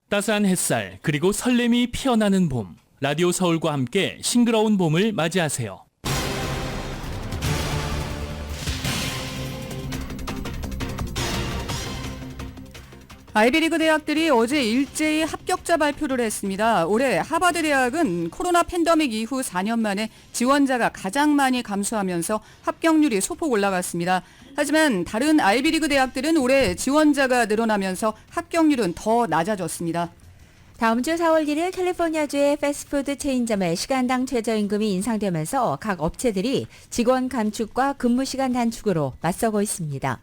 따스한 햇살 그리고 설렘이 피어나는 봄. 라디오 서울과 함께 싱그러운 봄을 맞이하세요. 아이비리그 대학들이 어제 일제히 합격자 발표를 했습니다. 올해 하버드 대학은 코로나 팬데믹 이후 4년 만에 지원자가 가장 많이 감소하면서 합격률이 소폭 올라갔습니다. 하지만 다른 아이비리그 대학들은 올해 지원자가 늘어나면서 합격률은 더 낮아졌습니다. 다음 주 4월 1일 캘리포니아주의 패스트푸드 체인점의 시간당 최저임금이 인상되면서 각 업체들이 직원 감축과 근무시간 단축으로 맞서고 있습니다.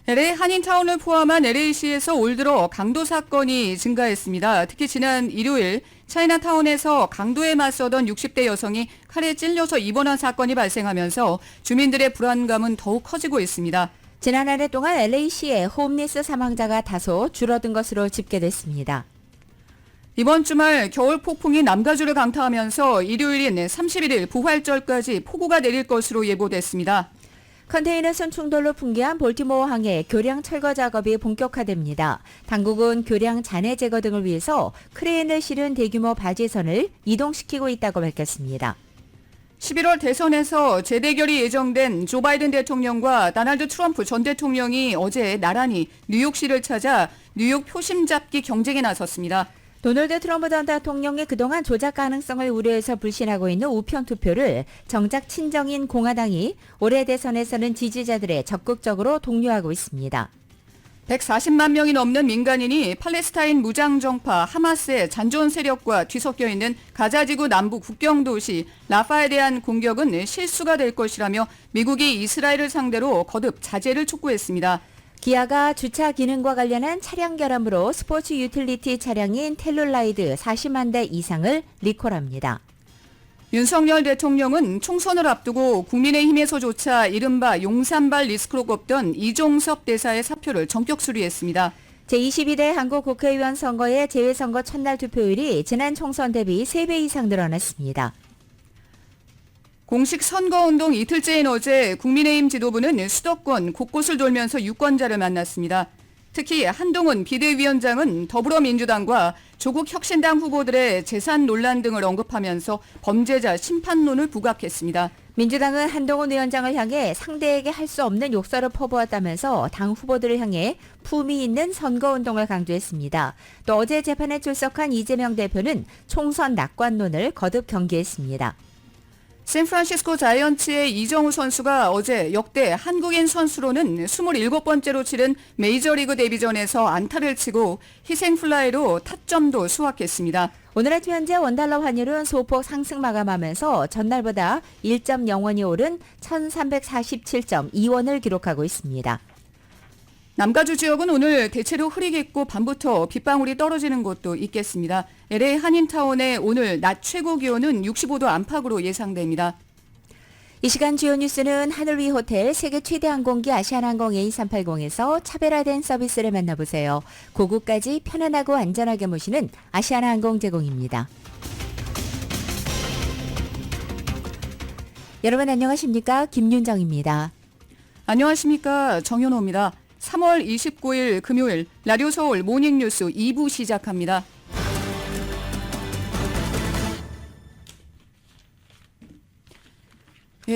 LA 한인타운을 포함한 LA시에서 올 들어 강도 사건이 증가했습니다. 특히 지난 일요일 차이나타운에서 강도에 맞서던 60대 여성이 칼에 찔려서 입원한 사건이 발생하면서 주민들의 불안감은 더욱 커지고 있습니다. 지난 한 해 동안 LA시의 홈리스 사망자가 다소 줄어든 것으로 집계됐습니다. 이번 주말 겨울 폭풍이 남가주를 강타하면서 일요일인 31일 부활절까지 폭우가 내릴 것으로 예보됐습니다. 컨테이너선 충돌로 붕괴한 볼티모어항의 교량 철거 작업이 본격화됩니다. 당국은 교량 잔해 제거 등을 위해서 크레인을 실은 대규모 바지선을 이동시키고 있다고 밝혔습니다. 11월 대선에서 재대결이 예정된 조 바이든 대통령과 도널드 트럼프 전 대통령이 어제 나란히 뉴욕시를 찾아 뉴욕 표심 잡기 경쟁에 나섰습니다. 도널드 트럼프 전 대통령이 그동안 조작 가능성을 우려해서 불신하고 있는 우편 투표를 정작 친정인 공화당이 올해 대선에서는 지지자들의 적극적으로 독려하고 있습니다. 140만 명이 넘는 민간인이 팔레스타인 무장정파 하마스의 잔존 세력과 뒤섞여 있는 가자지구 남부 국경도시 라파에 대한 공격은 실수가 될 것이라며 미국이 이스라엘을 상대로 거듭 자제를 촉구했습니다. 기아가 주차 기능과 관련한 차량 결함으로 스포츠 유틸리티 차량인 텔룰라이드 40만 대 이상을 리콜합니다. 윤석열 대통령은 총선을 앞두고 국민의힘에서조차 이른바 용산발 리스크로 꼽던 이종섭 대사의 사표를 전격 수리했습니다. 제22대 한국 국회의원 선거의 재외선거 첫날 투표율이 지난 총선 대비 3배 이상 늘어났습니다. 공식 선거운동 이틀째인 어제 국민의힘 지도부는 수도권 곳곳을 돌면서 유권자를 만났습니다. 특히 한동훈 비대위원장은 더불어민주당과 조국 혁신당 후보들의 재산 논란 등을 언급하면서 범죄자 심판론을 부각했습니다. 민주당은 한동훈 위원장을 향해 상대에게 할 수 없는 욕설을 퍼부었다면서 당 후보들을 향해 품위 있는 선거운동을 강조했습니다. 또 어제 재판에 출석한 이재명 대표는 총선 낙관론을 거듭 경계했습니다. 샌프란시스코 자이언츠의 이정우 선수가 어제 역대 한국인 선수로는 27번째로 치른 메이저리그 데뷔전에서 안타를 치고 희생플라이로 타점도 수확했습니다. 오늘 아침 현재 원달러 환율은 소폭 상승 마감하면서 전날보다 1.0원이 오른 1347.2원을 기록하고 있습니다. 남가주 지역은 오늘 대체로 흐리겠고 밤부터 빗방울이 떨어지는 곳도 있겠습니다. LA 한인타운의 오늘 낮 최고 기온은 65도 안팎으로 예상됩니다. 이 시간 주요 뉴스는 하늘 위 호텔 세계 최대 항공기 아시아나항공 A380에서 차별화된 서비스를 만나보세요. 고국까지 편안하고 안전하게 모시는 아시아나항공 제공입니다. 여러분 안녕하십니까? 김윤정입니다. 안녕하십니까? 정현호입니다. 3월 29일 금요일 라디오 서울 모닝뉴스 2부 시작합니다.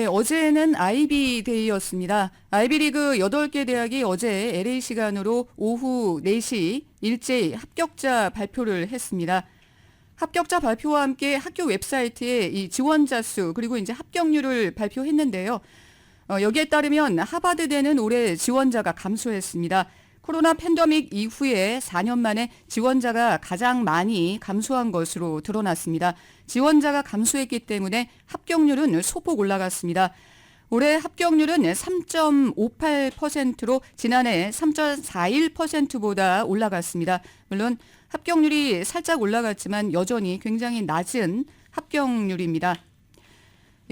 어제는 아이비데이였습니다. 아이비리그 8개 대학이 어제 LA 시간으로 오후 4시 일제히 합격자 발표를 했습니다. 합격자 발표와 함께 학교 웹사이트에 이 지원자 수 그리고 이제 합격률을 발표했는데요. 여기에 따르면 하버드대는 올해 지원자가 감소했습니다. 코로나 팬데믹 이후에 4년 만에 지원자가 가장 많이 감소한 것으로 드러났습니다. 지원자가 감소했기 때문에 합격률은 소폭 올라갔습니다. 올해 합격률은 3.58%로 지난해 3.41%보다 올라갔습니다. 물론 합격률이 살짝 올라갔지만 여전히 굉장히 낮은 합격률입니다.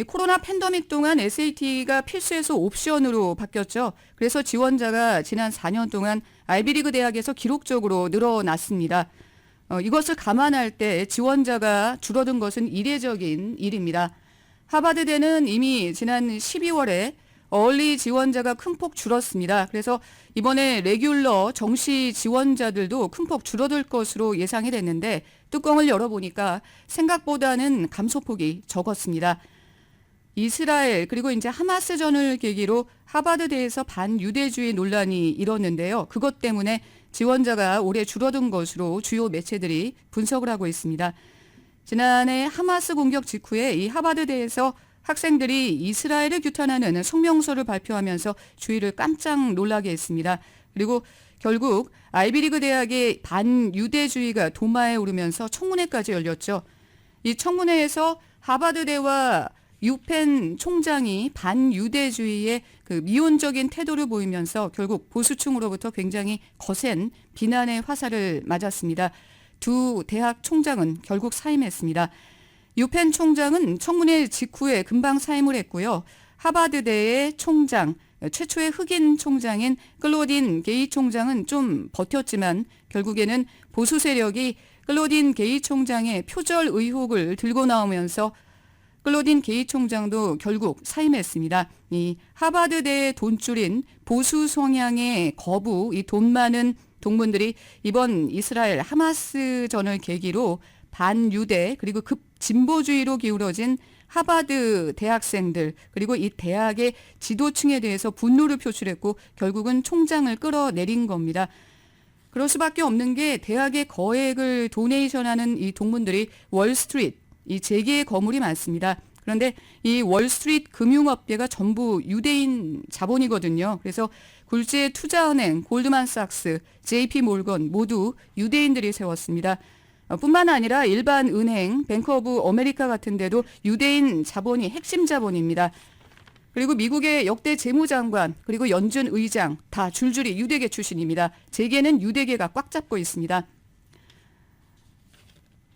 코로나 팬데믹 동안 SAT가 필수에서 옵션으로 바뀌었죠. 그래서 지원자가 지난 4년 동안 아이비리그 대학에서 기록적으로 늘어났습니다. 이것을 감안할 때 지원자가 줄어든 것은 이례적인 일입니다. 하버드대는 이미 지난 12월에 얼리 지원자가 큰 폭 줄었습니다. 그래서 이번에 레귤러 정시 지원자들도 큰 폭 줄어들 것으로 예상이 됐는데 뚜껑을 열어보니까 생각보다는 감소폭이 적었습니다. 이스라엘 그리고 이제 하마스전을 계기로 하버드대에서 반유대주의 논란이 일었는데요. 그것 때문에 지원자가 올해 줄어든 것으로 주요 매체들이 분석을 하고 있습니다. 지난해 하마스 공격 직후에 이 하버드대에서 학생들이 이스라엘을 규탄하는 성명서를 발표하면서 주위를 깜짝 놀라게 했습니다. 그리고 결국 아이비리그 대학의 반유대주의가 도마에 오르면서 청문회까지 열렸죠. 이 청문회에서 하버드대와 유펜 총장이 반유대주의의 그 미온적인 태도를 보이면서 결국 보수층으로부터 굉장히 거센 비난의 화살을 맞았습니다. 두 대학 총장은 결국 사임했습니다. 유펜 총장은 청문회 직후에 금방 사임을 했고요. 하버드대의 총장, 최초의 흑인 총장인 클로딘 게이 총장은 좀 버텼지만 결국에는 보수 세력이 클로딘 게이 총장의 표절 의혹을 들고 나오면서 클로딘 게이 총장도 결국 사임했습니다. 이 하버드대의 돈줄인 보수 성향의 거부, 이 돈 많은 동문들이 이번 이스라엘 하마스전을 계기로 반유대 그리고 급진보주의로 기울어진 하버드 대학생들 그리고 이 대학의 지도층에 대해서 분노를 표출했고 결국은 총장을 끌어내린 겁니다. 그럴 수밖에 없는 게 대학의 거액을 도네이션하는 이 동문들이 월스트리트, 이 재계의 거물이 많습니다. 그런데 이 월스트리트 금융업계가 전부 유대인 자본이거든요. 그래서 굴지의 투자은행, 골드만삭스, JP몰건 모두 유대인들이 세웠습니다. 뿐만 아니라 일반 은행, 뱅크 오브 아메리카 같은 데도 유대인 자본이 핵심 자본입니다. 그리고 미국의 역대 재무장관, 그리고 연준 의장 다 줄줄이 유대계 출신입니다. 재계는 유대계가 꽉 잡고 있습니다.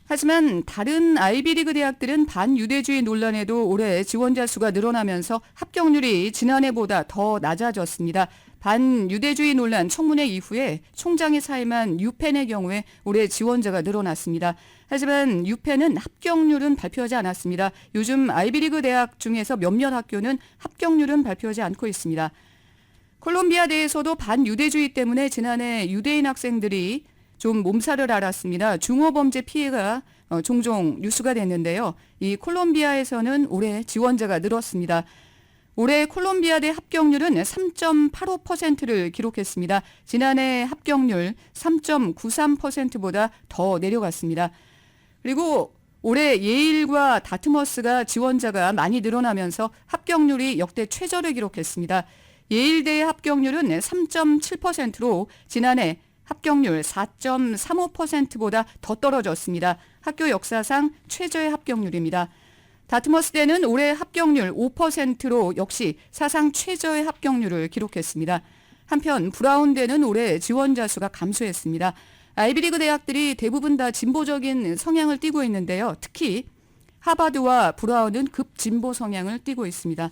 하지만 다른 아이비리그 대학들은 반유대주의 논란에도 올해 지원자 수가 늘어나면서 합격률이 지난해보다 더 낮아졌습니다. 반유대주의 논란 청문회 이후에 총장이 사임한 유펜의 경우에 올해 지원자가 늘어났습니다. 하지만 유펜은 합격률은 발표하지 않았습니다. 요즘 아이비리그 대학 중에서 몇몇 학교는 합격률은 발표하지 않고 있습니다. 콜롬비아대에서도 반유대주의 때문에 지난해 유대인 학생들이 좀 몸살을 앓았습니다. 중어범죄 피해가 종종 뉴스가 됐는데요. 이 콜롬비아에서는 올해 지원자가 늘었습니다. 올해 콜롬비아대 합격률은 3.85%를 기록했습니다. 지난해 합격률 3.93%보다 더 내려갔습니다. 그리고 올해 예일과 다트머스가 지원자가 많이 늘어나면서 합격률이 역대 최저를 기록했습니다. 예일대의 합격률은 3.7%로 지난해 합격률 4.35%보다 더 떨어졌습니다. 학교 역사상 최저의 합격률입니다. 다트머스대는 올해 합격률 5%로 역시 사상 최저의 합격률을 기록했습니다. 한편 브라운대는 올해 지원자 수가 감소했습니다. 아이비리그 대학들이 대부분 다 진보적인 성향을 띠고 있는데요. 특히 하버드와 브라운은 급진보 성향을 띠고 있습니다.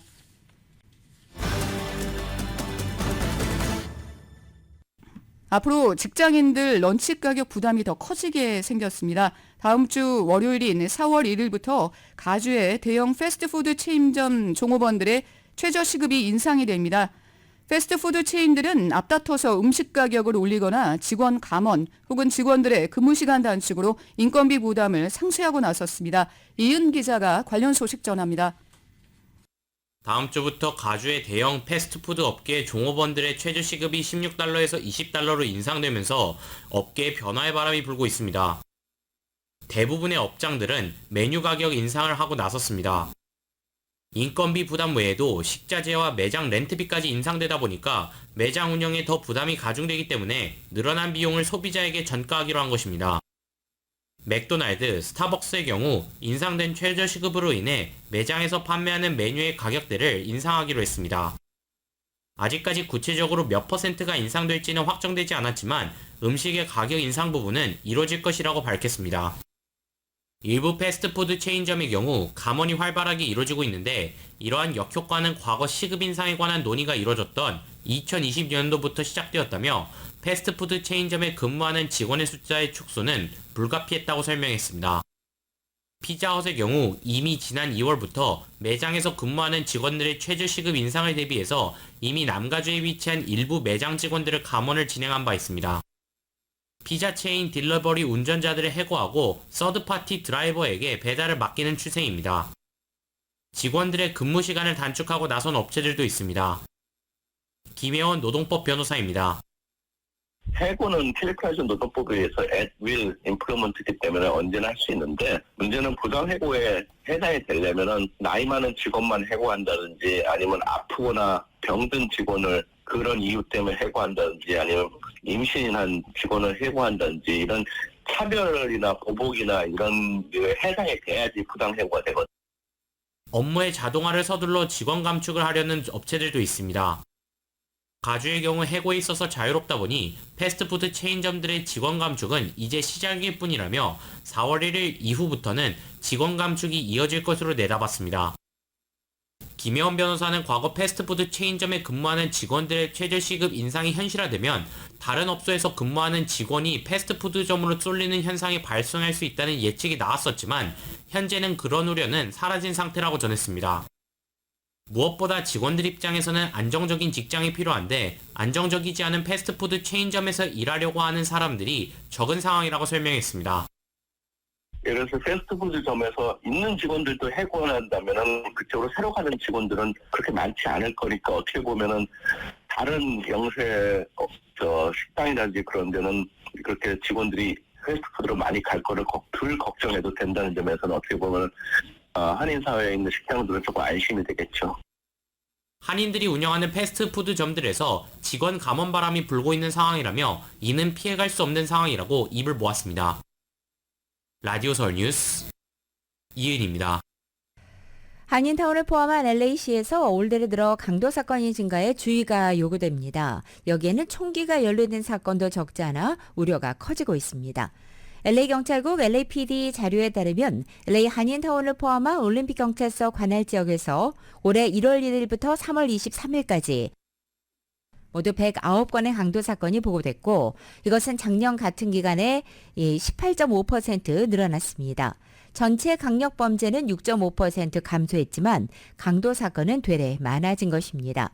앞으로 직장인들 런치 가격 부담이 더 커지게 생겼습니다. 다음 주 월요일인 4월 1일부터 가주의 대형 패스트푸드 체인점 종업원들의 최저시급이 인상이 됩니다. 패스트푸드 체인들은 앞다퉈서 음식 가격을 올리거나 직원 감원 혹은 직원들의 근무시간 단축으로 인건비 부담을 상쇄하고 나섰습니다. 이은 기자가 관련 소식 전합니다. 다음 주부터 가주의 대형 패스트푸드 업계 종업원들의 최저시급이 16달러에서 20달러로 인상되면서 업계에 변화의 바람이 불고 있습니다. 대부분의 업장들은 메뉴 가격 인상을 하고 나섰습니다. 인건비 부담 외에도 식자재와 매장 렌트비까지 인상되다 보니까 매장 운영에 더 부담이 가중되기 때문에 늘어난 비용을 소비자에게 전가하기로 한 것입니다. 맥도날드, 스타벅스의 경우 인상된 최저시급으로 인해 매장에서 판매하는 메뉴의 가격대를 인상하기로 했습니다. 아직까지 구체적으로 몇 %가 인상될지는 확정되지 않았지만 음식의 가격 인상 부분은 이루어질 것이라고 밝혔습니다. 일부 패스트푸드 체인점의 경우 감원이 활발하게 이루어지고 있는데 이러한 역효과는 과거 시급 인상에 관한 논의가 이루어졌던 2020년도부터 시작되었다며 패스트푸드 체인점에 근무하는 직원의 숫자의 축소는 불가피했다고 설명했습니다. 피자헛의 경우 이미 지난 2월부터 매장에서 근무하는 직원들의 최저시급 인상을 대비해서 이미 남가주에 위치한 일부 매장 직원들을 감원을 진행한 바 있습니다. 피자 체인 딜러버리 운전자들을 해고하고 서드파티 드라이버에게 배달을 맡기는 추세입니다. 직원들의 근무 시간을 단축하고 나선 업체들도 있습니다. 김혜원 노동법 변호사입니다. 해고는 캘리포니아 노동법에 의해서 at will employment이기 때문에 언제나 할 수 있는데 문제는 부당해고에 해당이 되려면은 나이 많은 직원만 해고한다든지 아니면 아프거나 병든 직원을 그런 이유 때문에 해고한다든지 아니면 임신한 직원을 해고한다든지 이런 차별이나 보복이나 이런 해당이 돼야지 부당해고가 되거든요. 업무의 자동화를 서둘러 직원 감축을 하려는 업체들도 있습니다. 가주의 경우 해고에 있어서 자유롭다 보니 패스트푸드 체인점들의 직원 감축은 이제 시작일 뿐이라며 4월 1일 이후부터는 직원 감축이 이어질 것으로 내다봤습니다. 김혜원 변호사는 과거 패스트푸드 체인점에 근무하는 직원들의 최저시급 인상이 현실화되면 다른 업소에서 근무하는 직원이 패스트푸드점으로 쏠리는 현상이 발생할 수 있다는 예측이 나왔었지만 현재는 그런 우려는 사라진 상태라고 전했습니다. 무엇보다 직원들 입장에서는 안정적인 직장이 필요한데 안정적이지 않은 패스트푸드 체인점에서 일하려고 하는 사람들이 적은 상황이라고 설명했습니다. 예를 들어서 패스트푸드점에서 있는 직원들도 해고를 한다면은 그쪽으로 새로 가는 직원들은 그렇게 많지 않을 거니까 어떻게 보면은 다른 영세 식당이라든지 그런 데는 그렇게 직원들이 패스트푸드로 많이 갈 거를 덜 걱정해도 된다는 점에서는 어떻게 보면은 한인 사회에 있는 식당들은 조금 안심이 되겠죠. 한인들이 운영하는 패스트푸드점들에서 직원 감원 바람이 불고 있는 상황이라며 이는 피해갈 수 없는 상황이라고 입을 모았습니다. 라디오 서울 뉴스 이은입니다. 한인타운을 포함한 LA시에서 올 들에 들어 강도 사건이 증가해 주의가 요구됩니다. 여기에는 총기가 연루된 사건도 적지 않아 우려가 커지고 있습니다. LA경찰국 LAPD 자료에 따르면 LA 한인타운을 포함한 올림픽경찰서 관할 지역에서 올해 1월 1일부터 3월 23일까지 모두 109건의 강도 사건이 보고됐고 이것은 작년 같은 기간에 18.5% 늘어났습니다. 전체 강력 범죄는 6.5% 감소했지만 강도 사건은 되레 많아진 것입니다.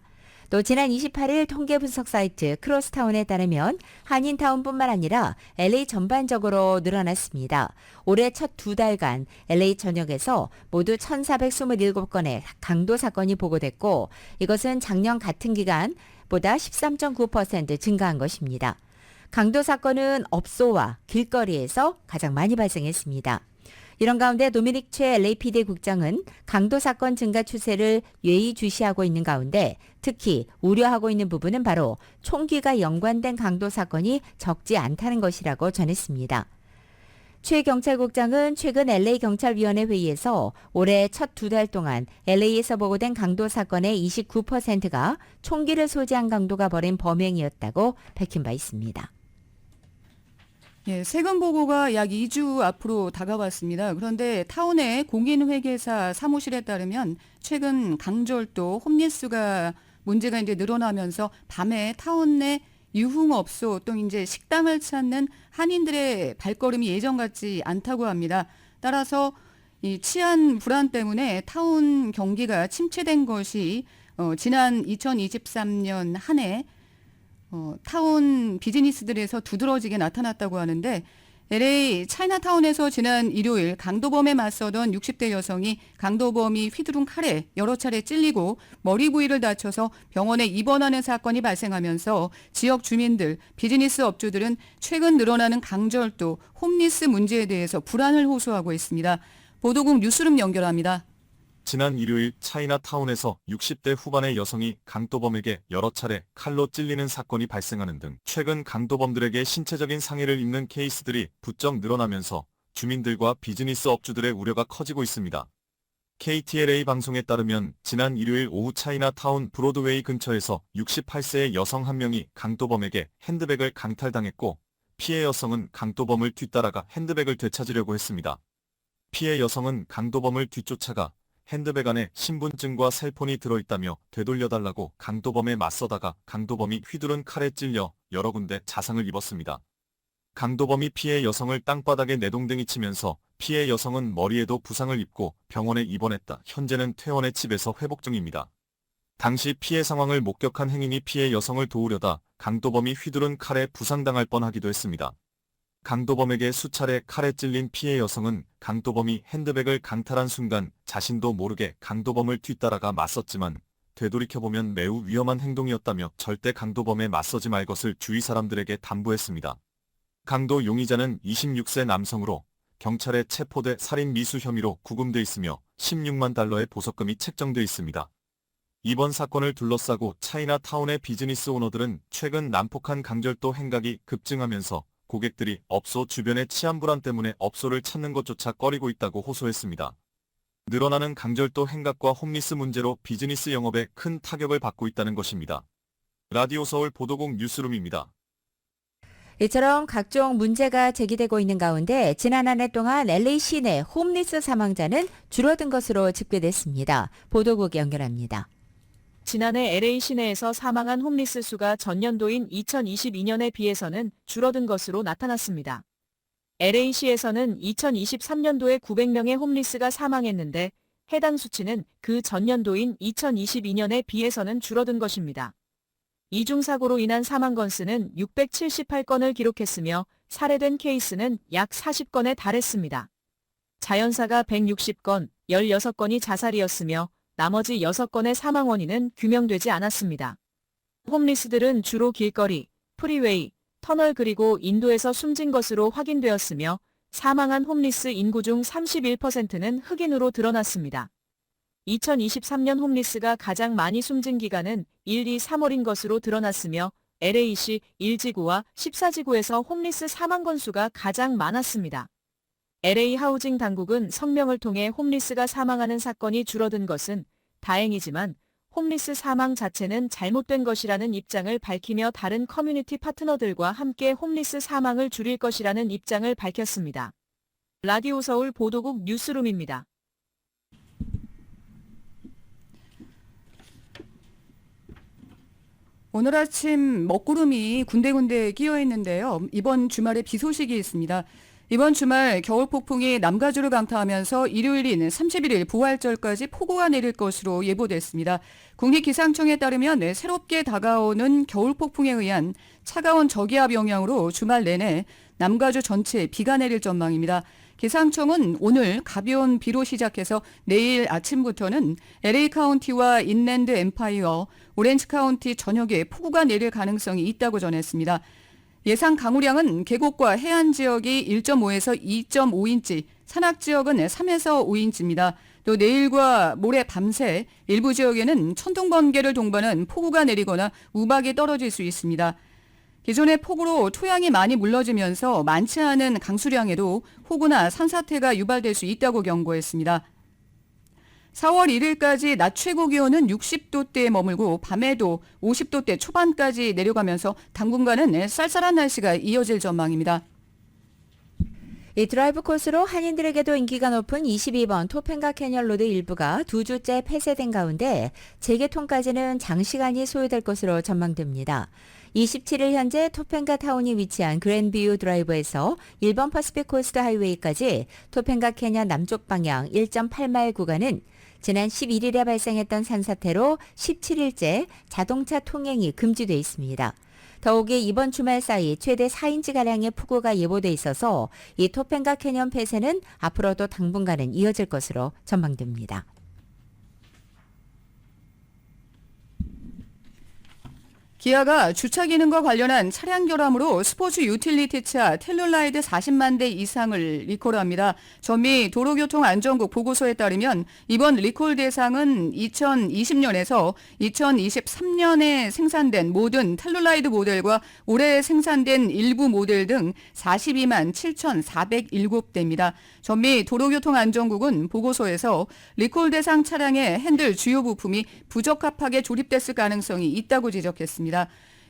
또 지난 28일 통계 분석 사이트 크로스타운에 따르면 한인타운뿐만 아니라 LA 전반적으로 늘어났습니다. 올해 첫 2달간 LA 전역에서 모두 1,427건의 강도 사건이 보고됐고 이것은 작년 같은 기간보다 13.9% 증가한 것입니다. 강도 사건은 업소와 길거리에서 가장 많이 발생했습니다. 이런 가운데 도미닉 최 LAPD 국장은 강도 사건 증가 추세를 예의주시하고 있는 가운데 특히 우려하고 있는 부분은 바로 총기가 연관된 강도 사건이 적지 않다는 것이라고 전했습니다. 최 경찰국장은 최근 LA경찰위원회 회의에서 올해 첫 2달 동안 LA에서 보고된 강도 사건의 29%가 총기를 소지한 강도가 벌인 범행이었다고 밝힌 바 있습니다. 예, 세금 보고가 약 2주 앞으로 다가왔습니다. 그런데 타운의 공인회계사 사무실에 따르면 최근 강절도 홈리스가 문제가 이제 늘어나면서 밤에 타운 내 유흥업소 또 이제 식당을 찾는 한인들의 발걸음이 예전 같지 않다고 합니다. 따라서 이 치안 불안 때문에 타운 경기가 침체된 것이 지난 2023년 한 해 타운 비즈니스들에서 두드러지게 나타났다고 하는데 LA 차이나타운에서 지난 일요일 강도범에 맞서던 60대 여성이 강도범이 휘두른 칼에 여러 차례 찔리고 머리 부위를 다쳐서 병원에 입원하는 사건이 발생하면서 지역 주민들, 비즈니스 업주들은 최근 늘어나는 강절도, 홈리스 문제에 대해서 불안을 호소하고 있습니다. 보도국 뉴스룸 연결합니다. 지난 일요일 차이나타운에서 60대 후반의 여성이 강도범에게 여러 차례 칼로 찔리는 사건이 발생하는 등 최근 강도범들에게 신체적인 상해를 입는 케이스들이 부쩍 늘어나면서 주민들과 비즈니스 업주들의 우려가 커지고 있습니다. KTLA 방송에 따르면 지난 일요일 오후 차이나타운 브로드웨이 근처에서 68세의 여성 한 명이 강도범에게 핸드백을 강탈당했고 피해 여성은 강도범을 뒤따라가 핸드백을 되찾으려고 했습니다. 피해 여성은 강도범을 뒤쫓아가 핸드백 안에 신분증과 셀폰이 들어있다며 되돌려달라고 강도범에 맞서다가 강도범이 휘두른 칼에 찔려 여러 군데 자상을 입었습니다. 강도범이 피해 여성을 땅바닥에 내동댕이 치면서 피해 여성은 머리에도 부상을 입고 병원에 입원했다. 현재는 퇴원해 집에서 회복 중입니다. 당시 피해 상황을 목격한 행인이 피해 여성을 도우려다 강도범이 휘두른 칼에 부상당할 뻔하기도 했습니다. 강도범에게 수차례 칼에 찔린 피해 여성은 강도범이 핸드백을 강탈한 순간 자신도 모르게 강도범을 뒤따라가 맞섰지만 되돌이켜보면 매우 위험한 행동이었다며 절대 강도범에 맞서지 말 것을 주위 사람들에게 당부했습니다. 강도 용의자는 26세 남성으로 경찰에 체포돼 살인 미수 혐의로 구금돼 있으며 16만 달러의 보석금이 책정돼 있습니다. 이번 사건을 둘러싸고 차이나타운의 비즈니스 오너들은 최근 난폭한 강절도 행각이 급증하면서 고객들이 업소 주변의 치안 불안 때문에 업소를 찾는 것조차 꺼리고 있다고 호소했습니다. 늘어나는 강절도 행각과 홈리스 문제로 비즈니스 영업에 큰 타격을 받고 있다는 것입니다. 라디오 서울 보도국 뉴스룸입니다. 이처럼 각종 문제가 제기되고 있는 가운데 지난 한 해 동안 LA 시내 홈리스 사망자는 줄어든 것으로 집계됐습니다. 보도국 연결합니다. 지난해 LA 시내에서 사망한 홈리스 수가 전년도인 2022년에 비해서는 줄어든 것으로 나타났습니다. LA시에서는 2023년도에 900명의 홈리스가 사망했는데 해당 수치는 그 전년도인 2022년에 비해서는 줄어든 것입니다. 이중사고로 인한 사망 건수는 678건을 기록했으며 살해된 케이스는 약 40건에 달했습니다. 자연사가 160건, 16건이 자살이었으며 나머지 6건의 사망 원인은 규명되지 않았습니다. 홈리스들은 주로 길거리, 프리웨이, 터널 그리고 인도에서 숨진 것으로 확인되었으며 사망한 홈리스 인구 중 31%는 흑인으로 드러났습니다. 2023년 홈리스가 가장 많이 숨진 기간은 1, 2, 3월인 것으로 드러났으며 LA시 1지구와 14지구에서 홈리스 사망 건수가 가장 많았습니다. LA 하우징 당국은 성명을 통해 홈리스가 사망하는 사건이 줄어든 것은 다행이지만 홈리스 사망 자체는 잘못된 것이라는 입장을 밝히며 다른 커뮤니티 파트너들과 함께 홈리스 사망을 줄일 것이라는 입장을 밝혔습니다. 라디오 서울 보도국 뉴스룸입니다. 오늘 아침 먹구름이 군데군데 끼어 있는데요. 이번 주말에 비 소식이 있습니다. 이번 주말 겨울 폭풍이 남가주를 강타하면서 일요일인 31일 부활절까지 폭우가 내릴 것으로 예보됐습니다. 국립기상청에 따르면 새롭게 다가오는 겨울 폭풍에 의한 차가운 저기압 영향으로 주말 내내 남가주 전체에 비가 내릴 전망입니다. 기상청은 오늘 가벼운 비로 시작해서 내일 아침부터는 LA 카운티와 인랜드 엠파이어, 오렌지 카운티 전역에 폭우가 내릴 가능성이 있다고 전했습니다. 예상 강우량은 계곡과 해안 지역이 1.5에서 2.5인치, 산악 지역은 3에서 5인치입니다. 또 내일과 모레 밤새 일부 지역에는 천둥 번개를 동반한 폭우가 내리거나 우박이 떨어질 수 있습니다. 기존의 폭우로 토양이 많이 물러지면서 많지 않은 강수량에도 폭우나 산사태가 유발될 수 있다고 경고했습니다. 4월 1일까지 낮 최고 기온은 60도대에 머물고 밤에도 50도대 초반까지 내려가면서 당분간은 쌀쌀한 날씨가 이어질 전망입니다. 이 드라이브 코스로 한인들에게도 인기가 높은 22번 토펜가 캐년 로드 일부가 2주째 폐쇄된 가운데 재개통까지는 장시간이 소요될 것으로 전망됩니다. 27일 현재 토펜가 타운이 위치한 그랜뷰 드라이브에서 1번 퍼시픽 코스트 하이웨이까지 토펜가 캐년 남쪽 방향 1.8마일 구간은 지난 11일에 발생했던 산사태로 17일째 자동차 통행이 금지돼 있습니다. 더욱이 이번 주말 사이 최대 4인치가량의 폭우가 예보돼 있어서 이 토펜가 캐년 폐쇄는 앞으로도 당분간은 이어질 것으로 전망됩니다. 기아가 주차 기능과 관련한 차량 결함으로 스포츠 유틸리티차 텔룰라이드 40만 대 이상을 리콜합니다. 전미 도로교통안전국 보고서에 따르면 이번 리콜 대상은 2020년에서 2023년에 생산된 모든 텔룰라이드 모델과 올해 생산된 일부 모델 등 42만 7,407대입니다. 전미 도로교통안전국은 보고서에서 리콜 대상 차량의 핸들 주요 부품이 부적합하게 조립됐을 가능성이 있다고 지적했습니다.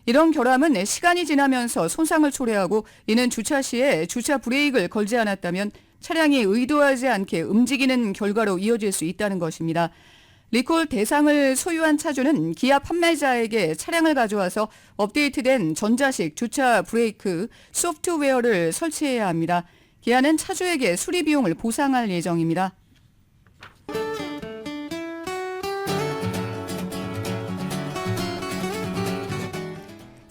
이런 결함은 시간이 지나면서 손상을 초래하고 이는 주차 시에 주차 브레이크를 걸지 않았다면 차량이 의도하지 않게 움직이는 결과로 이어질 수 있다는 것입니다. 리콜 대상을 소유한 차주는 기아 판매자에게 차량을 가져와서 업데이트된 전자식 주차 브레이크 소프트웨어를 설치해야 합니다. 기아는 차주에게 수리 비용을 보상할 예정입니다.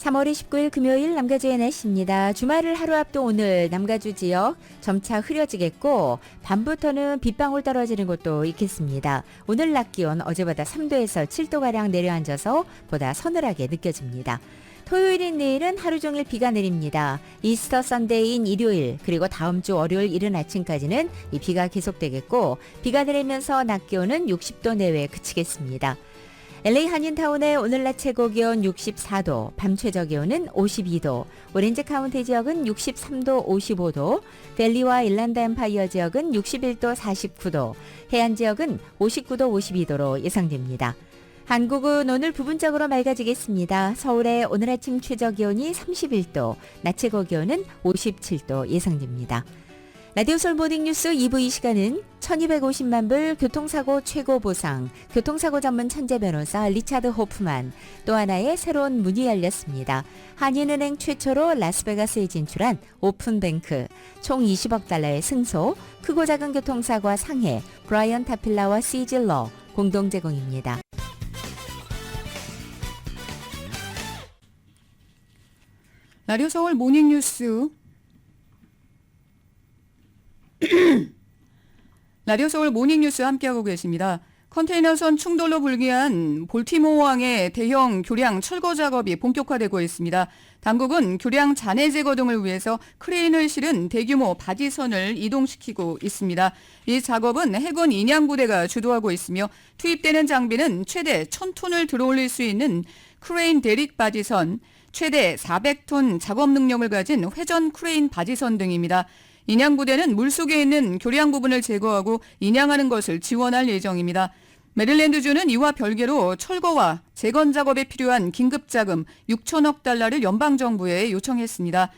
3월 29일 금요일 남가주의 날씨입니다. 주말을 하루 앞둔 오늘 남가주 지역 점차 흐려지겠고 밤부터는 빗방울 떨어지는 곳도 있겠습니다. 오늘 낮 기온 어제보다 3도에서 7도가량 내려앉아서 보다 서늘하게 느껴집니다. 토요일인 내일은 하루 종일 비가 내립니다. 이스터 선데이인 일요일 그리고 다음 주 월요일 이른 아침까지는 이 비가 계속되겠고 비가 내리면서 낮 기온은 60도 내외에 그치겠습니다. LA 한인타운의 오늘 낮 최고 기온 64도, 밤 최저 기온은 52도, 오렌지 카운티 지역은 63도, 55도, 델리와 일란드 엠파이어 지역은 61도, 49도, 해안 지역은 59도, 52도로 예상됩니다. 한국은 오늘 부분적으로 맑아지겠습니다. 서울의 오늘 아침 최저 기온이 31도, 낮 최고 기온은 57도 예상됩니다. 라디오 서울 모닝뉴스 2부 이 시간은 1250만 불 교통사고 최고 보상, 교통사고 전문 천재 변호사 리차드 호프만, 또 하나의 새로운 문이 열렸습니다. 한인은행 최초로 라스베가스에 진출한 오픈뱅크, 총 20억 달러의 승소, 크고 작은 교통사고와 상해, 브라이언 타필라와 시질러 공동 제공입니다. 라디오 서울 모닝뉴스 라디오 서울 모닝뉴스 함께하고 계십니다. 컨테이너선 충돌로 불기한 볼티모어항의 대형 교량 철거 작업이 본격화되고 있습니다. 당국은 교량 잔해 제거 등을 위해서 크레인을 실은 대규모 바지선을 이동시키고 있습니다. 이 작업은 해군 인양부대가 주도하고 있으며 투입되는 장비는 최대 1000톤을 들어올릴 수 있는 크레인 대릭 바지선, 최대 400톤 작업 능력을 가진 회전 크레인 바지선 등입니다. 인양부대는 물속에 있는 교량 부분을 제거하고 인양하는 것을 지원할 예정입니다. 메릴랜드주는 이와 별개로 철거와 재건 작업에 필요한 긴급자금 6천억 달러를 연방정부에 요청했습니다.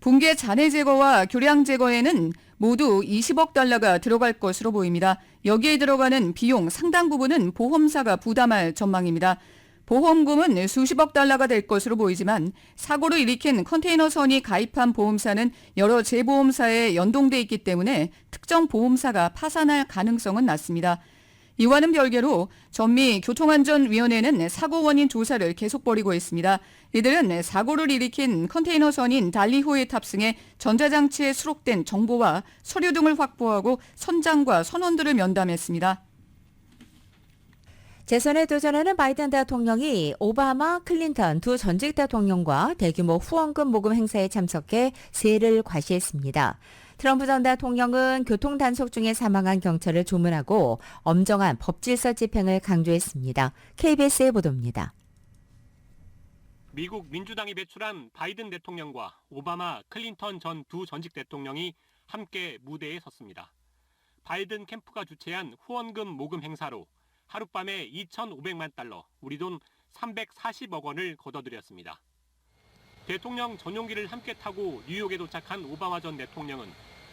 붕괴 잔해 제거와 교량 제거에는 모두 20억 달러가 들어갈 것으로 보입니다. 여기에 들어가는 비용 상당 부분은 보험사가 부담할 전망입니다. 보험금은 수십억 달러가 될 것으로 보이지만 사고를 일으킨 컨테이너선이 가입한 보험사는 여러 재보험사에 연동돼 있기 때문에 특정 보험사가 파산할 가능성은 낮습니다. 이와는 별개로 전미 교통안전위원회는 사고 원인 조사를 계속 벌이고 있습니다. 이들은 사고를 일으킨 컨테이너선인 달리호에 탑승해 전자장치에 수록된 정보와 서류 등을 확보하고 선장과 선원들을 면담했습니다. 재선에 도전하는 바이든 대통령이 오바마, 클린턴 두 전직 대통령과 대규모 후원금 모금 행사에 참석해 세를 과시했습니다. 트럼프 전 대통령은 교통 단속 중에 사망한 경찰을 조문하고 엄정한 법질서 집행을 강조했습니다. KBS의 보도입니다. 미국 민주당이 배출한 바이든 대통령과 오바마, 클린턴 전 두 전직 대통령이 함께 무대에 섰습니다. 바이든 캠프가 주최한 후원금 모금 행사로 하룻밤에 2,500만 달러, 우리 돈 340억 원을 거둬들였습니다. 대통령 전용기를 함께 타고 뉴욕에 도착한 오바마 전 대통령은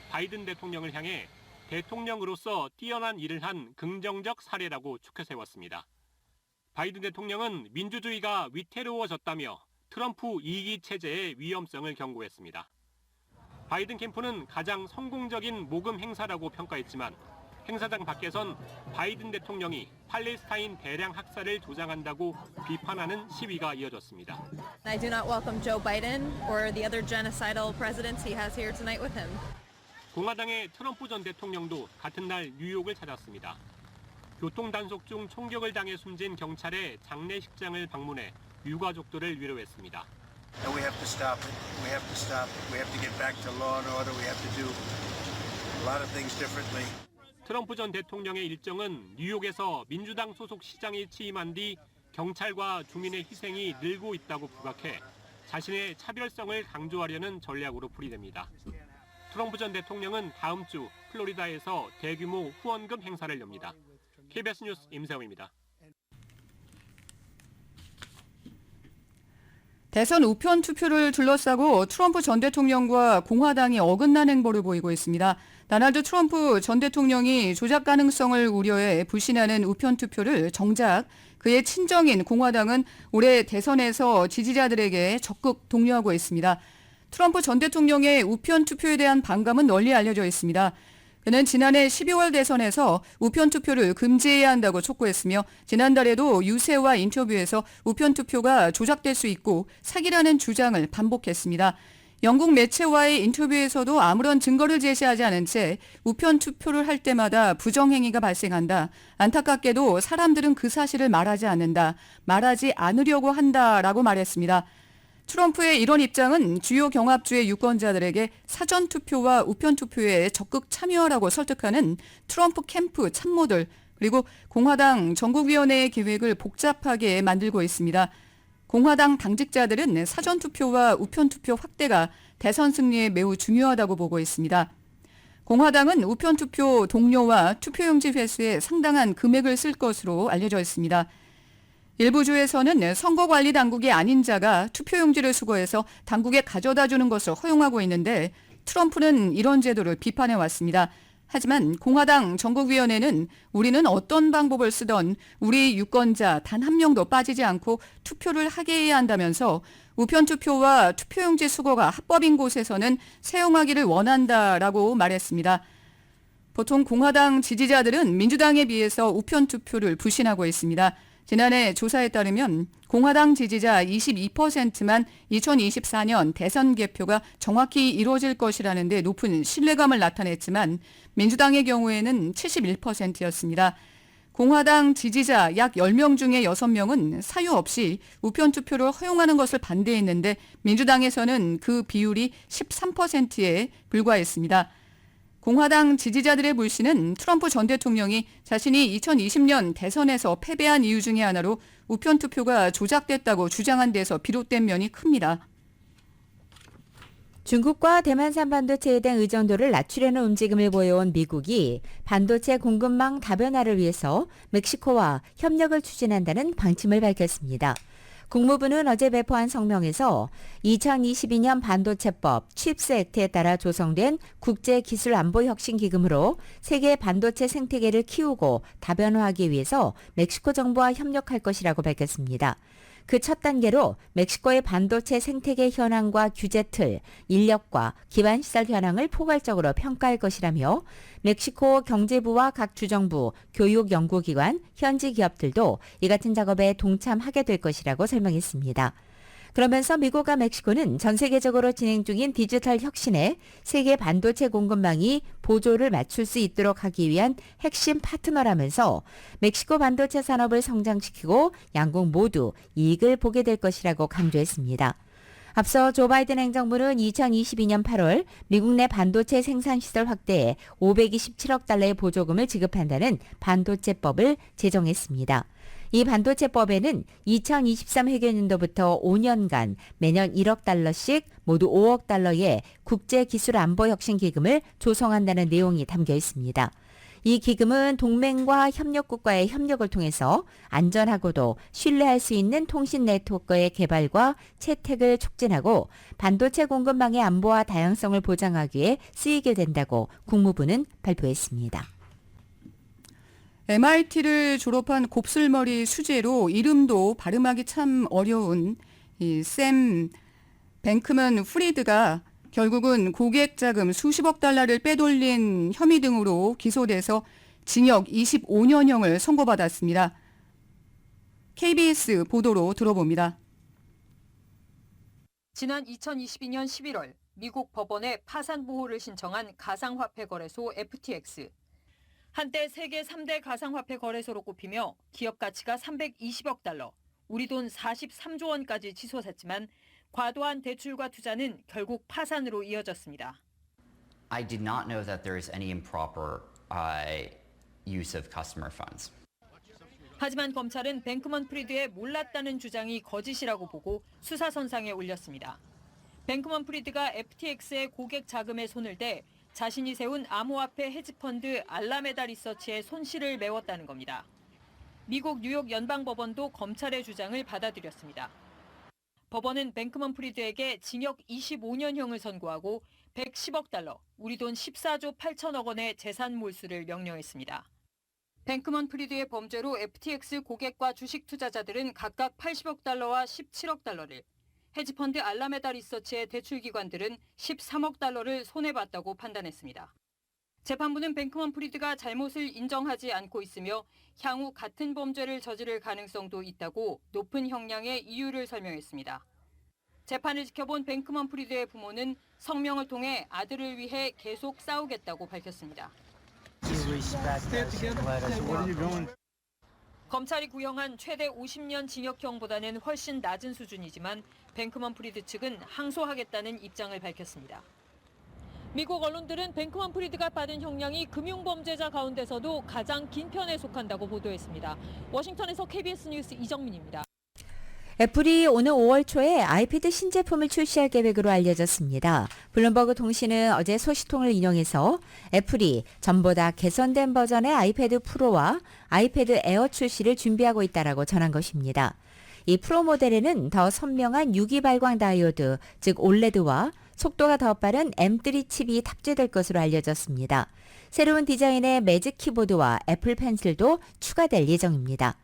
바이든 대통령을 향해 대통령으로서 뛰어난 일을 한 긍정적 사례라고 축켜 세웠습니다. 바이든 대통령은 민주주의가 위태로워졌다며 트럼프 2기 체제의 위험성을 경고했습니다. 바이든 캠프는 가장 성공적인 모금 행사라고 평가했지만 행사장 밖에선 바이든 대통령이 팔레스타인 대량 학살을 조장한다고 비판하는 시위가 이어졌습니다. I do not welcome Joe Biden or the other genocidal presidents he has here tonight with him. 공화당의 트럼프 전 대통령도 같은 날 뉴욕을 찾았습니다. 교통 단속 중 총격을 당해 숨진 경찰의 장례식장을 방문해 유가족들을 위로했습니다. And we have to stop it. We have to stop it. We have to get back to law and order. We have to do a lot of things differently. 트럼프 전 대통령의 일정은 뉴욕에서 민주당 소속 시장이 취임한 뒤 경찰과 주민의 희생이 늘고 있다고 부각해 자신의 차별성을 강조하려는 전략으로 풀이됩니다. 트럼프 전 대통령은 다음 주 플로리다에서 대규모 후원금 행사를 엽니다. KBS 뉴스 임세웅입니다. 대선 우편 투표를 둘러싸고 트럼프 전 대통령과 공화당이 어긋난 행보를 보이고 있습니다. 도널드 트럼프 전 대통령이 조작 가능성을 우려해 불신하는 우편 투표를 정작 그의 친정인 공화당은 올해 대선에서 지지자들에게 적극 독려하고 있습니다. 트럼프 전 대통령의 우편 투표에 대한 반감은 널리 알려져 있습니다. 그는 지난해 12월 대선에서 우편 투표를 금지해야 한다고 촉구했으며 지난달에도 유세와 인터뷰에서 우편 투표가 조작될 수 있고 사기라는 주장을 반복했습니다. 영국 매체와의 인터뷰에서도 아무런 증거를 제시하지 않은 채 우편 투표를 할 때마다 부정행위가 발생한다. 안타깝게도 사람들은 그 사실을 말하지 않는다. 말하지 않으려고 한다라고 말했습니다. 트럼프의 이런 입장은 주요 경합주의 유권자들에게 사전투표와 우편투표에 적극 참여하라고 설득하는 트럼프 캠프 참모들 그리고 공화당 전국위원회의 계획을 복잡하게 만들고 있습니다. 공화당 당직자들은 사전투표와 우편투표 확대가 대선 승리에 매우 중요하다고 보고 있습니다. 공화당은 우편투표 동료와 투표용지 회수에 상당한 금액을 쓸 것으로 알려져 있습니다. 일부 주에서는 선거관리 당국이 아닌 자가 투표용지를 수거해서 당국에 가져다 주는 것을 허용하고 있는데 트럼프는 이런 제도를 비판해 왔습니다. 하지만 공화당 전국위원회는 우리는 어떤 방법을 쓰던 우리 유권자 단 한 명도 빠지지 않고 투표를 하게 해야 한다면서 우편투표와 투표용지 수거가 합법인 곳에서는 사용하기를 원한다라고 말했습니다. 보통 공화당 지지자들은 민주당에 비해서 우편투표를 불신하고 있습니다. 지난해 조사에 따르면 공화당 지지자 22%만 2024년 대선 개표가 정확히 이루어질 것이라는 데 높은 신뢰감을 나타냈지만 민주당의 경우에는 71%였습니다. 공화당 지지자 약 10명 중에 6명은 사유 없이 우편투표를 허용하는 것을 반대했는데 민주당에서는 그 비율이 13%에 불과했습니다. 공화당 지지자들의 불신은 트럼프 전 대통령이 자신이 2020년 대선에서 패배한 이유 중에 하나로 우편투표가 조작됐다고 주장한 데서 비롯된 면이 큽니다. 중국과 대만산 반도체에 대한 의존도를 낮추려는 움직임을 보여온 미국이 반도체 공급망 다변화를 위해서 멕시코와 협력을 추진한다는 방침을 밝혔습니다. 국무부는 어제 배포한 성명에서 2022년 반도체법 칩스 액트에 따라 조성된 국제기술안보혁신기금으로 세계 반도체 생태계를 키우고 다변화하기 위해서 멕시코 정부와 협력할 것이라고 밝혔습니다. 그 첫 단계로 멕시코의 반도체 생태계 현황과 규제 틀, 인력과 기반시설 현황을 포괄적으로 평가할 것이라며 멕시코 경제부와 각 주정부, 교육 연구기관, 현지 기업들도 이 같은 작업에 동참하게 될 것이라고 설명했습니다. 그러면서 미국과 멕시코는 전 세계적으로 진행 중인 디지털 혁신에 세계 반도체 공급망이 보조를 맞출 수 있도록 하기 위한 핵심 파트너라면서 멕시코 반도체 산업을 성장시키고 양국 모두 이익을 보게 될 것이라고 강조했습니다. 앞서 조 바이든 행정부는 2022년 8월 미국 내 반도체 생산시설 확대에 527억 달러의 보조금을 지급한다는 반도체법을 제정했습니다. 이 반도체법에는 2023 회계년도부터 5년간 매년 1억 달러씩 모두 5억 달러의 국제기술안보혁신기금을 조성한다는 내용이 담겨 있습니다. 이 기금은 동맹과 협력국과의 협력을 통해서 안전하고도 신뢰할 수 있는 통신 네트워크의 개발과 채택을 촉진하고 반도체 공급망의 안보와 다양성을 보장하기 위해 쓰이게 된다고 국무부는 발표했습니다. MIT를 졸업한 곱슬머리 수재로 이름도 발음하기 참 어려운 샘 뱅크먼 프리드가 결국은 고객 자금 수십억 달러를 빼돌린 혐의 등으로 기소돼서 징역 25년형을 선고받았습니다. KBS 보도로 들어봅니다. 지난 2022년 11월 미국 법원에 파산 보호를 신청한 가상화폐 거래소 FTX. 한때 세계 3대 가상화폐 거래소로 꼽히며 기업 가치가 320억 달러, 우리 돈 43조 원까지 치솟았지만 과도한 대출과 투자는 결국 파산으로 이어졌습니다. I did not know that there is any improper use of customer funds. 하지만 검찰은 뱅크먼 프리드의 몰랐다는 주장이 거짓이라고 보고 수사선상에 올렸습니다. 뱅크먼 프리드가 FTX의 고객 자금에 손을 대 자신이 세운 암호화폐 헤지펀드 알라메다 리서치에 손실을 메웠다는 겁니다. 미국 뉴욕 연방법원도 검찰의 주장을 받아들였습니다. 법원은 뱅크먼 프리드에게 징역 25년형을 선고하고 110억 달러, 우리 돈 14조 8천억 원의 재산 몰수를 명령했습니다. 뱅크먼 프리드의 범죄로 FTX 고객과 주식 투자자들은 각각 80억 달러와 17억 달러를, 헤지펀드 알라메다 리서치의 대출기관들은 13억 달러를 손해봤다고 판단했습니다. 재판부는 뱅크먼 프리드가 잘못을 인정하지 않고 있으며 향후 같은 범죄를 저지를 가능성도 있다고 높은 형량의 이유를 설명했습니다. 재판을 지켜본 뱅크먼 프리드의 부모는 성명을 통해 아들을 위해 계속 싸우겠다고 밝혔습니다. 검찰이 구형한 최대 50년 징역형보다는 훨씬 낮은 수준이지만 뱅크먼 프리드 측은 항소하겠다는 입장을 밝혔습니다. 미국 언론들은 뱅크먼 프리드가 받은 형량이 금융범죄자 가운데서도 가장 긴 편에 속한다고 보도했습니다. 워싱턴에서 KBS 뉴스 이정민입니다. 애플이 오늘 5월 초에 아이패드 신제품을 출시할 계획으로 알려졌습니다. 블룸버그 통신은 어제 소식통을 인용해서 애플이 전보다 개선된 버전의 아이패드 프로와 아이패드 에어 출시를 준비하고 있다라고 전한 것입니다. 이 프로 모델에는 더 선명한 유기 발광 다이오드, 즉 올레드와 속도가 더 빠른 M3 칩이 탑재될 것으로 알려졌습니다. 새로운 디자인의 매직 키보드와 애플 펜슬도 추가될 예정입니다.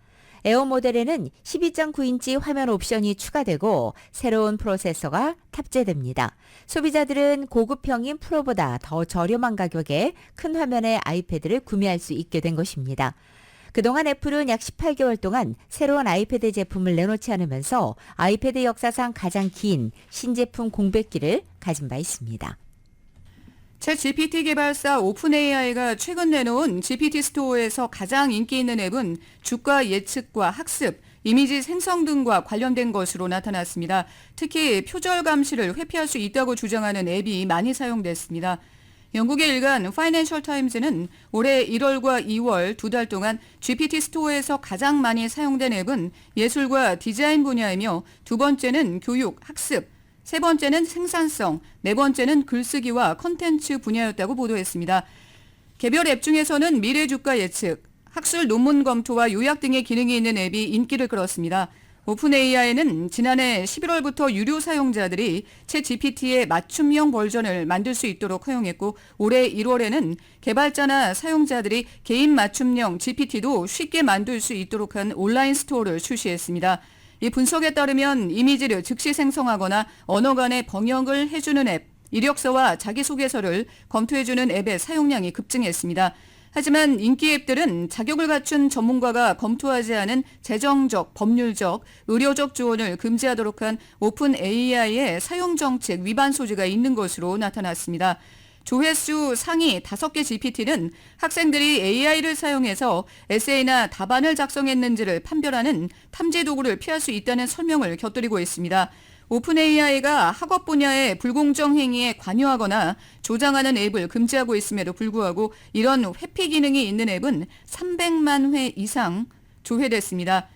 에어 모델에는 12.9인치 화면 옵션이 추가되고 새로운 프로세서가 탑재됩니다. 소비자들은 고급형인 프로보다 더 저렴한 가격에 큰 화면의 아이패드를 구매할 수 있게 된 것입니다. 그동안 애플은 약 18개월 동안 새로운 아이패드 제품을 내놓지 않으면서 아이패드 역사상 가장 긴 신제품 공백기를 가진 바 있습니다. 챗 GPT 개발사 오픈AI가 최근 내놓은 GPT 스토어에서 가장 인기 있는 앱은 주가 예측과 학습, 이미지 생성 등과 관련된 것으로 나타났습니다. 특히 표절 감시를 회피할 수 있다고 주장하는 앱이 많이 사용됐습니다. 영국의 일간 파이낸셜 타임즈는 올해 1월과 2월 2달 동안 GPT 스토어에서 가장 많이 사용된 앱은 예술과 디자인 분야이며 두 번째는 교육, 학습, 세 번째는 생산성, 네 번째는 글쓰기와 컨텐츠 분야였다고 보도했습니다. 개별 앱 중에서는 미래 주가 예측, 학술 논문 검토와 요약 등의 기능이 있는 앱이 인기를 끌었습니다. 오픈AI는 지난해 11월부터 유료 사용자들이 챗 GPT의 맞춤형 버전을 만들 수 있도록 허용했고 올해 1월에는 개발자나 사용자들이 개인 맞춤형 GPT도 쉽게 만들 수 있도록 한 온라인 스토어를 출시했습니다. 이 분석에 따르면 이미지를 즉시 생성하거나 언어 간의 번역을 해주는 앱, 이력서와 자기소개서를 검토해주는 앱의 사용량이 급증했습니다. 하지만 인기 앱들은 자격을 갖춘 전문가가 검토하지 않은 재정적, 법률적, 의료적 조언을 금지하도록 한 오픈 AI의 사용 정책 위반 소지가 있는 것으로 나타났습니다. 조회수 상위 5개 GPT는 학생들이 AI를 사용해서 에세이나 답안을 작성했는지를 판별하는 탐지 도구를 피할 수 있다는 설명을 곁들이고 있습니다. 오픈AI가 학업 분야의 불공정 행위에 관여하거나 조장하는 앱을 금지하고 있음에도 불구하고 이런 회피 기능이 있는 앱은 300만 회 이상 조회됐습니다.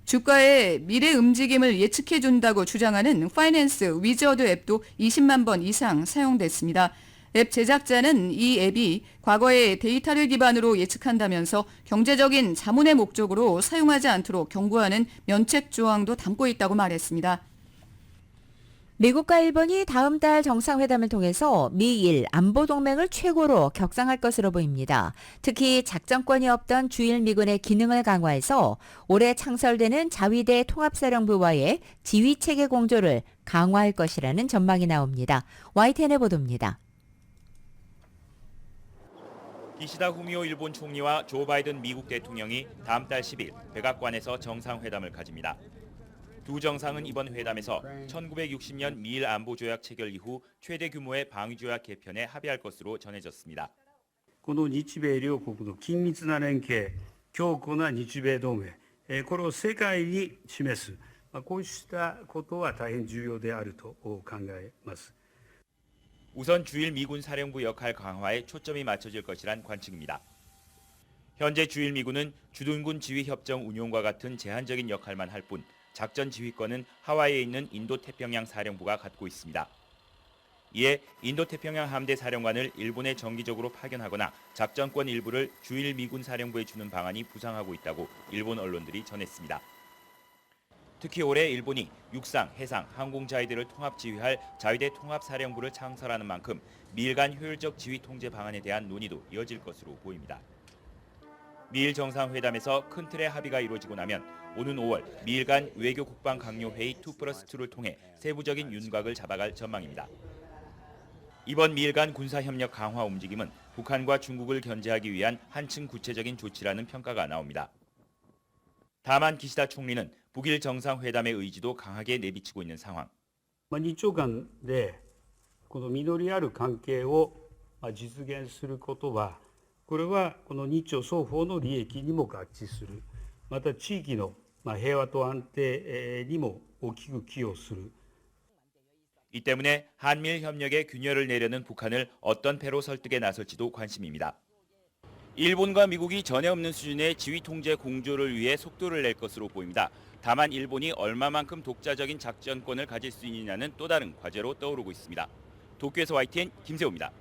주가의 미래 움직임을 예측해준다고 주장하는 파이낸스 위저드 앱도 20만 번 이상 사용됐습니다. 앱 제작자는 이 앱이 과거의 데이터를 기반으로 예측한다면서 경제적인 자문의 목적으로 사용하지 않도록 경고하는 면책 조항도 담고 있다고 말했습니다. 미국과 일본이 다음 달 정상회담을 통해서 미일 안보동맹을 최고로 격상할 것으로 보입니다. 특히 작전권이 없던 주일 미군의 기능을 강화해서 올해 창설되는 자위대 통합사령부와의 지휘체계 공조를 강화할 것이라는 전망이 나옵니다. YTN의 보도입니다. 기시다 후미오 일본 총리와 조 바이든 미국 대통령이 다음 달 10일 백악관에서 정상회담을 가집니다. 두 정상은 이번 회담에서 1960년 미일 안보조약 체결 이후 최대 규모의 방위조약 개편에 합의할 것으로 전해졌습니다. この日米両国の緊密な連携、強固な日米同盟、これを世界に示す、こうしたことは大変重要であると考えます。 우선 주일 미군 사령부 역할 강화에 초점이 맞춰질 것이란 관측입니다. 현재 주일 미군은 주둔군 지휘협정 운용과 같은 제한적인 역할만 할 뿐 작전 지휘권은 하와이에 있는 인도태평양 사령부가 갖고 있습니다. 이에 인도태평양 함대 사령관을 일본에 정기적으로 파견하거나 작전권 일부를 주일 미군 사령부에 주는 방안이 부상하고 있다고 일본 언론들이 전했습니다. 특히 올해 일본이 육상, 해상, 항공 자위대를 통합 지휘할 자위대 통합사령부를 창설하는 만큼 미일 간 효율적 지휘 통제 방안에 대한 논의도 이어질 것으로 보입니다. 미일 정상회담에서 큰 틀의 합의가 이루어지고 나면 오는 5월 미일 간 외교 국방 강요 회의 2+2를 통해 세부적인 윤곽을 잡아갈 전망입니다. 이번 미일 간 군사협력 강화 움직임은 북한과 중국을 견제하기 위한 한층 구체적인 조치라는 평가가 나옵니다. 다만 기시다 총리는 북일 정상회담의 의지도 강하게 내비치고 있는 상황. 日朝間でこの実りある関係を実現することは、これはこの日朝双方の利益にも合致する、また地域の平和と安定にも大きく寄与する。 이 때문에 한미일 협력에 균열을 내려는 북한을 어떤 패로 설득에 나설지도 관심입니다. 일본과 미국이 전에 없는 수준의 지휘 통제 공조를 위해 속도를 낼 것으로 보입니다. 다만 일본이 얼마만큼 독자적인 작전권을 가질 수 있느냐는 또 다른 과제로 떠오르고 있습니다. 도쿄에서 YTN 김세호입니다.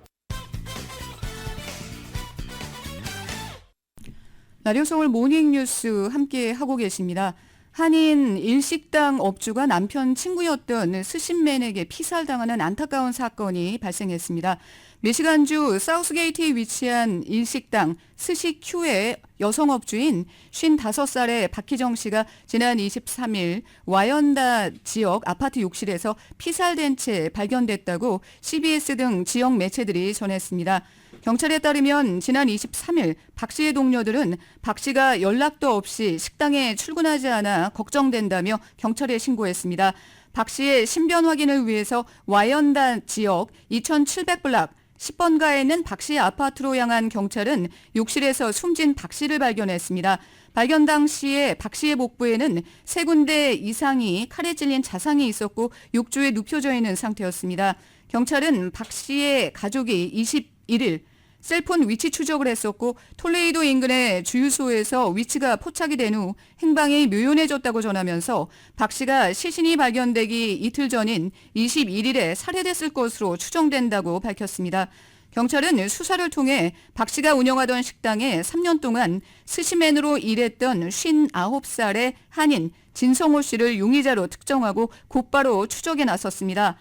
라디오 서울 모닝뉴스 함께 하고 계십니다. 한인 일식당 업주가 남편 친구였던 스시맨에게 피살당하는 안타까운 사건이 발생했습니다. 미시간주 사우스게이트에 위치한 일식당 스시큐의 여성업주인 55살의 박희정 씨가 지난 23일 와연다 지역 아파트 욕실에서 피살된 채 발견됐다고 CBS 등 지역 매체들이 전했습니다. 경찰에 따르면 지난 23일 박 씨의 동료들은 박 씨가 연락도 없이 식당에 출근하지 않아 걱정된다며 경찰에 신고했습니다. 박 씨의 신변 확인을 위해서 와연다 지역 2700블락 10번가에 있는 박 씨의 아파트로 향한 경찰은 욕실에서 숨진 박 씨를 발견했습니다. 발견 당시에 박 씨의 복부에는 3군데 이상이 칼에 찔린 자상이 있었고 욕조에 눕혀져 있는 상태였습니다. 경찰은 박 씨의 가족이 21일 셀폰 위치 추적을 했었고 톨레이도 인근의 주유소에서 위치가 포착이 된 후 행방이 묘연해졌다고 전하면서 박 씨가 시신이 발견되기 이틀 전인 21일에 살해됐을 것으로 추정된다고 밝혔습니다. 경찰은 수사를 통해 박 씨가 운영하던 식당에 3년 동안 스시맨으로 일했던 59살의 한인 진성호 씨를 용의자로 특정하고 곧바로 추적에 나섰습니다.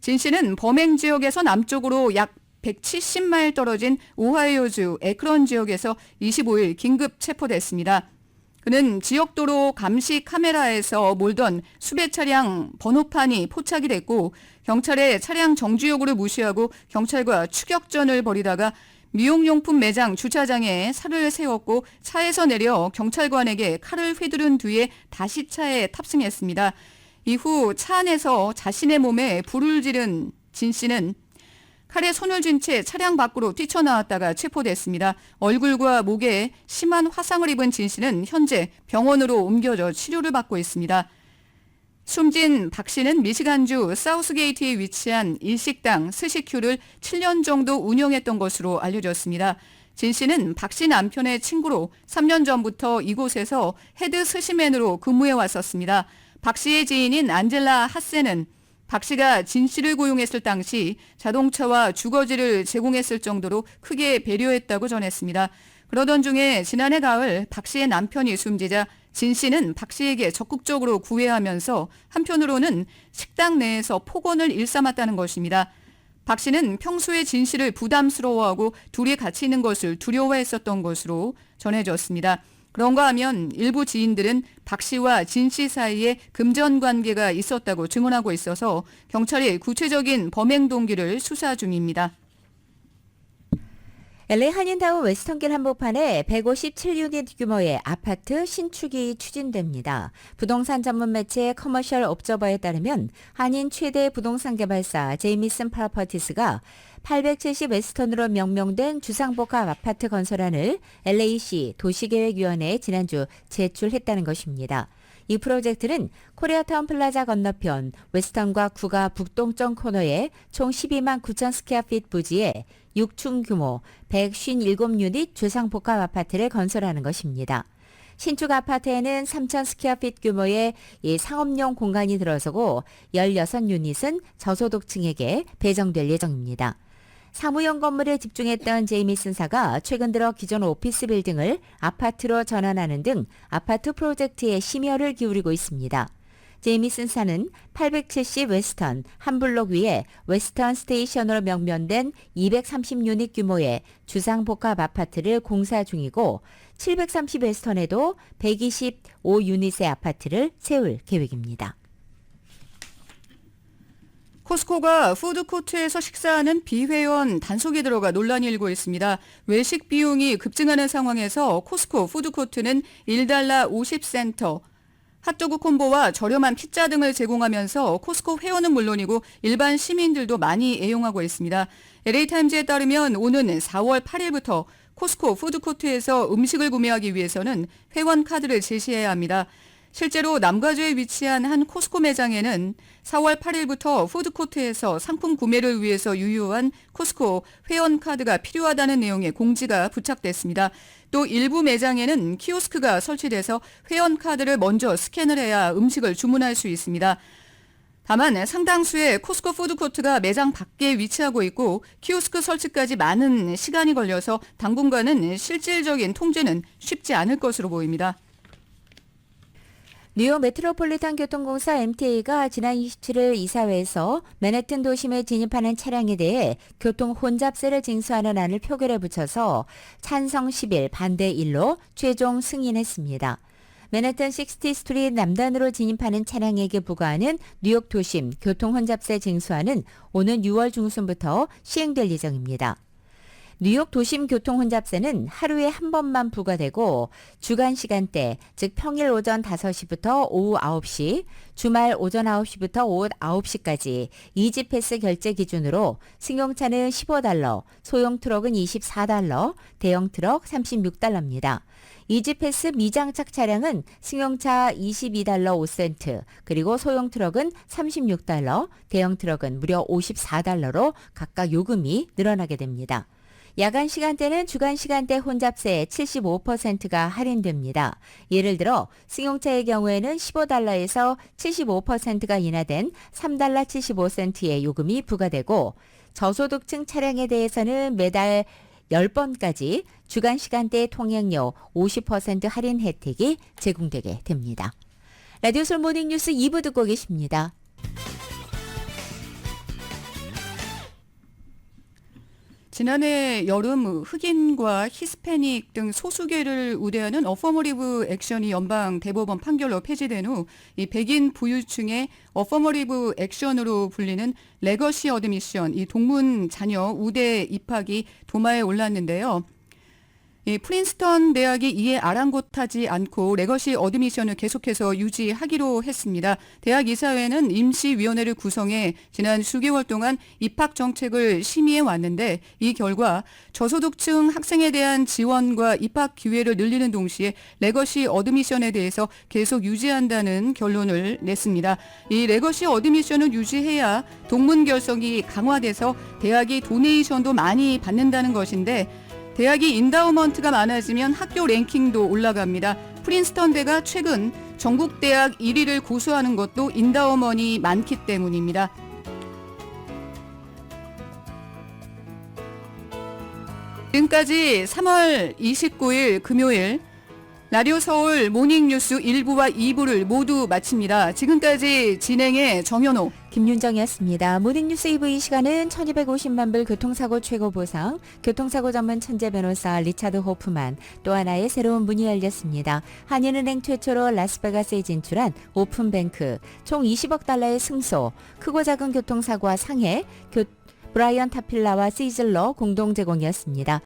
진 씨는 범행 지역에서 남쪽으로 약 170마일 떨어진 오하이오주 에크런 지역에서 25일 긴급 체포됐습니다. 그는 지역도로 감시 카메라에서 몰던 수배 차량 번호판이 포착이 됐고 경찰의 차량 정지 요구를 무시하고 경찰과 추격전을 벌이다가 미용용품 매장 주차장에 차를 세웠고 차에서 내려 경찰관에게 칼을 휘두른 뒤에 다시 차에 탑승했습니다. 이후 차 안에서 자신의 몸에 불을 지른 진 씨는 칼에 손을 쥔 채 차량 밖으로 뛰쳐나왔다가 체포됐습니다. 얼굴과 목에 심한 화상을 입은 진 씨는 현재 병원으로 옮겨져 치료를 받고 있습니다. 숨진 박 씨는 미시간주 사우스게이트에 위치한 일식당 스시큐를 7년 정도 운영했던 것으로 알려졌습니다. 진 씨는 박 씨 남편의 친구로 3년 전부터 이곳에서 헤드 스시맨으로 근무해 왔었습니다. 박 씨의 지인인 안젤라 하세는 박 씨가 진 씨를 고용했을 당시 자동차와 주거지를 제공했을 정도로 크게 배려했다고 전했습니다. 그러던 중에 지난해 가을 박 씨의 남편이 숨지자 진 씨는 박 씨에게 적극적으로 구애하면서 한편으로는 식당 내에서 폭언을 일삼았다는 것입니다. 박 씨는 평소에 진 씨를 부담스러워하고 둘이 같이 있는 것을 두려워했었던 것으로 전해졌습니다. 그런가 하면 일부 지인들은 박 씨와 진 씨 사이에 금전 관계가 있었다고 증언하고 있어서 경찰이 구체적인 범행 동기를 수사 중입니다. LA 한인타운 웨스턴길 한복판에 157유닛 규모의 아파트 신축이 추진됩니다. 부동산 전문 매체 커머셜 옵저버에 따르면 한인 최대 부동산 개발사 제이미슨 프로퍼티스가 870 웨스턴으로 명명된 주상복합 아파트 건설안을 LA시 도시계획위원회에 지난주 제출했다는 것입니다. 이 프로젝트는 코리아타운 플라자 건너편 웨스턴과 구가 북동쪽 코너에 총 12만 9천 스퀘어핏 부지에 6층 규모 157유닛 주상복합 아파트를 건설하는 것입니다. 신축 아파트에는 3천 스퀘어핏 규모의 상업용 공간이 들어서고 16유닛은 저소득층에게 배정될 예정입니다. 사무용 건물에 집중했던 제이미슨사가 최근 들어 기존 오피스 빌딩을 아파트로 전환하는 등 아파트 프로젝트에 심혈을 기울이고 있습니다. 제이미슨사는 870 웨스턴 한 블록 위에 웨스턴 스테이션으로 명명된 230유닛 규모의 주상복합 아파트를 공사 중이고 730 웨스턴에도 125유닛의 아파트를 세울 계획입니다. 코스코가 푸드코트에서 식사하는 비회원 단속에 들어가 논란이 일고 있습니다. 외식 비용이 급증하는 상황에서 코스코 푸드코트는 1달러 50센터, 핫도그 콤보와 저렴한 피자 등을 제공하면서 코스코 회원은 물론이고 일반 시민들도 많이 애용하고 있습니다. LA타임즈에 따르면 오는 4월 8일부터 코스코 푸드코트에서 음식을 구매하기 위해서는 회원 카드를 제시해야 합니다. 실제로 남가주에 위치한 한 코스코 매장에는 4월 8일부터 푸드코트에서 상품 구매를 위해서 유효한 코스코 회원카드가 필요하다는 내용의 공지가 부착됐습니다. 또 일부 매장에는 키오스크가 설치돼서 회원카드를 먼저 스캔을 해야 음식을 주문할 수 있습니다. 다만 상당수의 코스코 푸드코트가 매장 밖에 위치하고 있고 키오스크 설치까지 많은 시간이 걸려서 당분간은 실질적인 통제는 쉽지 않을 것으로 보입니다. 뉴욕 메트로폴리탄 교통공사 MTA가 지난 27일 이사회에서 맨해튼 도심에 진입하는 차량에 대해 교통 혼잡세를 징수하는 안을 표결에 붙여서 찬성 10일, 반대 1로 최종 승인했습니다. 맨해튼 60 스트리트 남단으로 진입하는 차량에게 부과하는 뉴욕 도심 교통 혼잡세 징수안은 오는 6월 중순부터 시행될 예정입니다. 뉴욕 도심 교통 혼잡세는 하루에 한 번만 부과되고 주간 시간대, 즉 평일 오전 5시부터 오후 9시, 주말 오전 9시부터 오후 9시까지 이지 패스 결제 기준으로 승용차는 $15, 소형 트럭은 $24, 대형 트럭 $36입니다. 이지 패스 미장착 차량은 승용차 $22 5센트, 그리고 소형 트럭은 $36, 대형 트럭은 무려 $54로 각각 요금이 늘어나게 됩니다. 야간 시간대는 주간 시간대 혼잡세의 75%가 할인됩니다. 예를 들어 승용차의 경우에는 $15에서 75%가 인하된 $3 75센트의 요금이 부과되고 저소득층 차량에 대해서는 매달 10번까지 주간 시간대 통행료 50% 할인 혜택이 제공되게 됩니다. 라디오 서울 모닝뉴스 2부 듣고 계십니다. 지난해 여름 흑인과 히스패닉 등 소수계를 우대하는 어퍼머리브 액션이 연방 대법원 판결로 폐지된 후 이 백인 부유층의 어퍼머리브 액션으로 불리는 레거시 어드미션, 이 동문 자녀 우대 입학이 도마에 올랐는데요. 이 프린스턴 대학이 이에 아랑곳하지 않고 레거시 어드미션을 계속해서 유지하기로 했습니다. 대학 이사회는 임시위원회를 구성해 지난 수개월 동안 입학 정책을 심의해 왔는데 이 결과 저소득층 학생에 대한 지원과 입학 기회를 늘리는 동시에 레거시 어드미션에 대해서 계속 유지한다는 결론을 냈습니다. 이 레거시 어드미션을 유지해야 동문 결석이 강화돼서 대학이 도네이션도 많이 받는다는 것인데 대학이 인다우먼트가 많아지면 학교 랭킹도 올라갑니다. 프린스턴대가 최근 전국 대학 1위를 고수하는 것도 인다우먼이 많기 때문입니다. 지금까지 3월 29일 금요일 라디오 서울 모닝뉴스 1부와 2부를 모두 마칩니다. 지금까지 진행의 정현호, 김윤정이었습니다. 모닝뉴스 2부 이 시간은 1250만 불 교통사고 최고 보상, 교통사고 전문 천재 변호사 리차드 호프만, 또 하나의 새로운 문이 열렸습니다. 한인은행 최초로 라스베가스에 진출한 오픈뱅크, 총 20억 달러의 승소, 크고 작은 교통사고와 상해, 브라이언 타필라와 시즐러 공동 제공이었습니다.